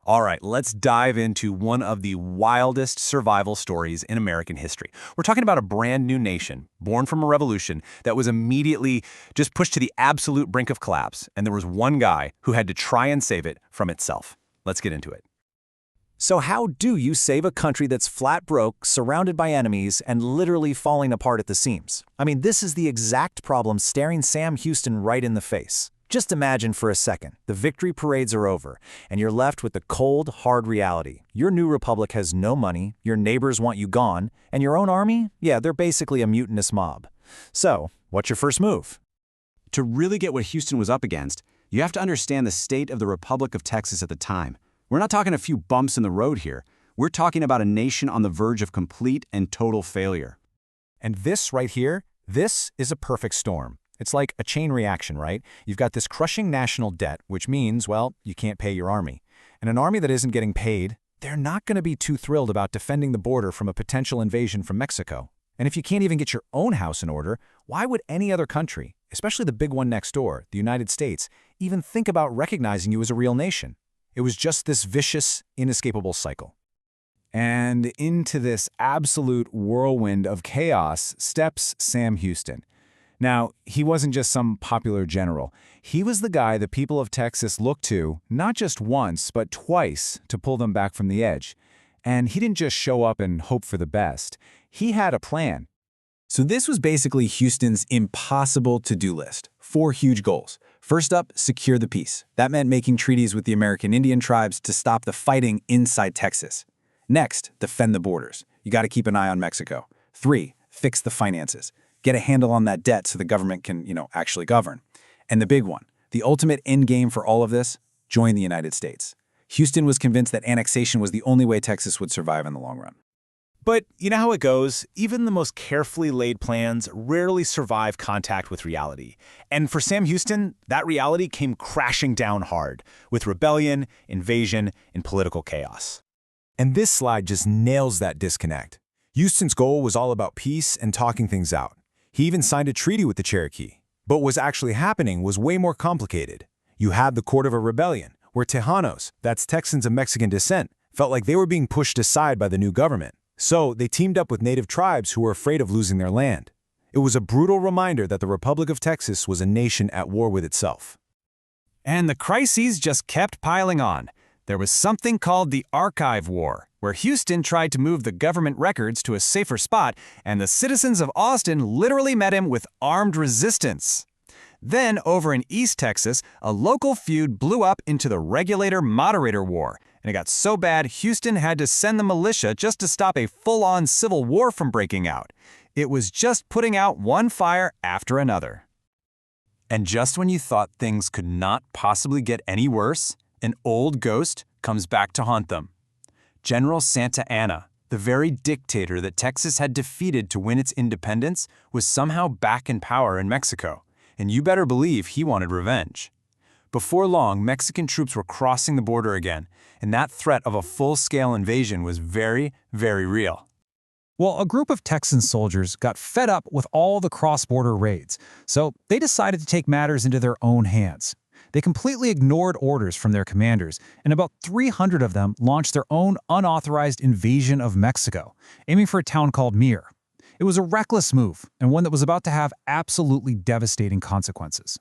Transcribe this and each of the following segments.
All right, let's dive into one of the wildest survival stories in American history. We're talking about a brand new nation, born from a revolution that was immediately just pushed to the absolute brink of collapse, and there was one guy who had to try and save it from itself. Let's get into it. So how do you save a country that's flat broke, surrounded by enemies, and literally falling apart at the seams? I mean, this is the exact problem staring Sam Houston right in the face. Just imagine for a second, the victory parades are over, and you're left with the cold, hard reality. Your new republic has no money, your neighbors want you gone, and your own army? Yeah, they're basically a mutinous mob. So, what's your first move? To really get what Houston was up against, you have to understand the state of the Republic of Texas at the time. We're not talking a few bumps in the road here. We're talking about a nation on the verge of complete and total failure. And this right here, this is a perfect storm. It's like a chain reaction, right? You've got this crushing national debt, which means, well, you can't pay your army. And an army that isn't getting paid, they're not going to be too thrilled about defending the border from a potential invasion from Mexico. And if you can't even get your own house in order, why would any other country, especially the big one next door, the United States, even think about recognizing you as a real nation? It was just this vicious, inescapable cycle. And into this absolute whirlwind of chaos steps Sam Houston. Now, he wasn't just some popular general. He was the guy the people of Texas looked to, not just once, but twice, to pull them back from the edge. And he didn't just show up and hope for the best. He had a plan. So this was basically Houston's impossible to-do list. 4 huge goals. First up, secure the peace. That meant making treaties with the American Indian tribes to stop the fighting inside Texas. Next, defend the borders. You got to keep an eye on Mexico. 3, fix the finances. Get a handle on that debt so the government can, actually govern. And the big one, the ultimate end game for all of this, join the United States. Houston was convinced that annexation was the only way Texas would survive in the long run. But you know how it goes? Even the most carefully laid plans rarely survive contact with reality. And for Sam Houston, that reality came crashing down hard, with rebellion, invasion, and political chaos. And this slide just nails that disconnect. Houston's goal was all about peace and talking things out. He even signed a treaty with the Cherokee. But what was actually happening was way more complicated. You had the Cordova Rebellion, where Tejanos, that's Texans of Mexican descent, felt like they were being pushed aside by the new government. So they teamed up with native tribes who were afraid of losing their land. It was a brutal reminder that the Republic of Texas was a nation at war with itself. And the crises just kept piling on. There was something called the Archive War, where Houston tried to move the government records to a safer spot, and the citizens of Austin literally met him with armed resistance. Then, over in East Texas, a local feud blew up into the Regulator-Moderator War, and it got so bad Houston had to send the militia just to stop a full-on civil war from breaking out. It was just putting out one fire after another. And just when you thought things could not possibly get any worse, an old ghost comes back to haunt them. General Santa Anna, the very dictator that Texas had defeated to win its independence, was somehow back in power in Mexico, and you better believe he wanted revenge. Before long, Mexican troops were crossing the border again, and that threat of a full-scale invasion was very, very real. Well, a group of Texan soldiers got fed up with all the cross-border raids, so they decided to take matters into their own hands. They completely ignored orders from their commanders, and about 300 of them launched their own unauthorized invasion of Mexico, aiming for a town called Mir. It was a reckless move, and one that was about to have absolutely devastating consequences.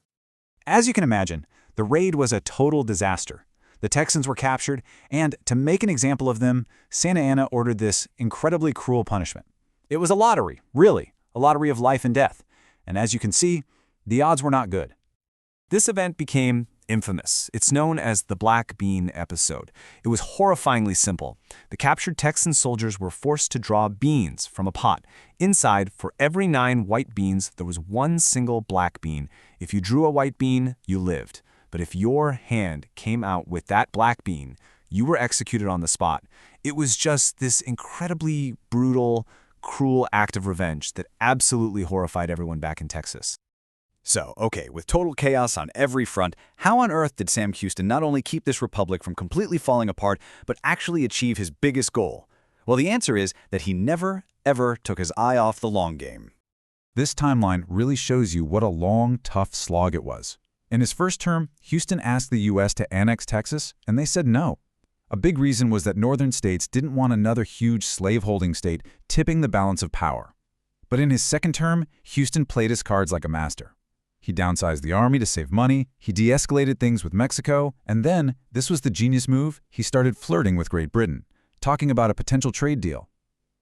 As you can imagine, the raid was a total disaster. The Texans were captured, and to make an example of them, Santa Anna ordered this incredibly cruel punishment. It was a lottery, really, a lottery of life and death. And as you can see, the odds were not good. This event became infamous. It's known as the Black Bean episode. It was horrifyingly simple. The captured Texan soldiers were forced to draw beans from a pot. Inside, for every 9 white beans, there was 1 single black bean. If you drew a white bean, you lived. But if your hand came out with that black bean, you were executed on the spot. It was just this incredibly brutal, cruel act of revenge that absolutely horrified everyone back in Texas. So, okay, with total chaos on every front, how on earth did Sam Houston not only keep this republic from completely falling apart, but actually achieve his biggest goal? Well, the answer is that he never, ever took his eye off the long game. This timeline really shows you what a long, tough slog it was. In his first term, Houston asked the U.S. to annex Texas, and they said no. A big reason was that northern states didn't want another huge slaveholding state tipping the balance of power. But in his second term, Houston played his cards like a master. He downsized the army to save money, he de-escalated things with Mexico, and then, this was the genius move, he started flirting with Great Britain, talking about a potential trade deal.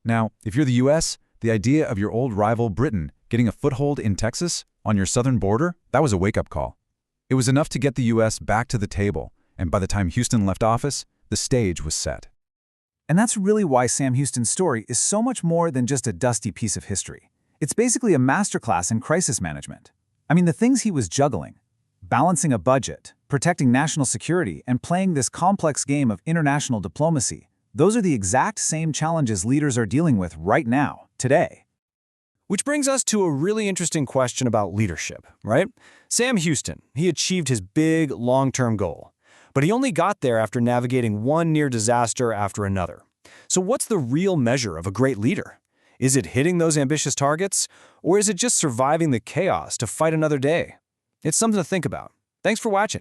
Now, if you're the US, the idea of your old rival Britain getting a foothold in Texas, on your southern border, that was a wake-up call. It was enough to get the US back to the table, and by the time Houston left office, the stage was set. And that's really why Sam Houston's story is so much more than just a dusty piece of history. It's basically a masterclass in crisis management. I mean, the things he was juggling, balancing a budget, protecting national security, and playing this complex game of international diplomacy, those are the exact same challenges leaders are dealing with right now, today. Which brings us to a really interesting question about leadership, right? Sam Houston, he achieved his big, long-term goal. But he only got there after navigating one near disaster after another. So what's the real measure of a great leader? Is it hitting those ambitious targets? Or is it just surviving the chaos to fight another day? It's something to think about. Thanks for watching.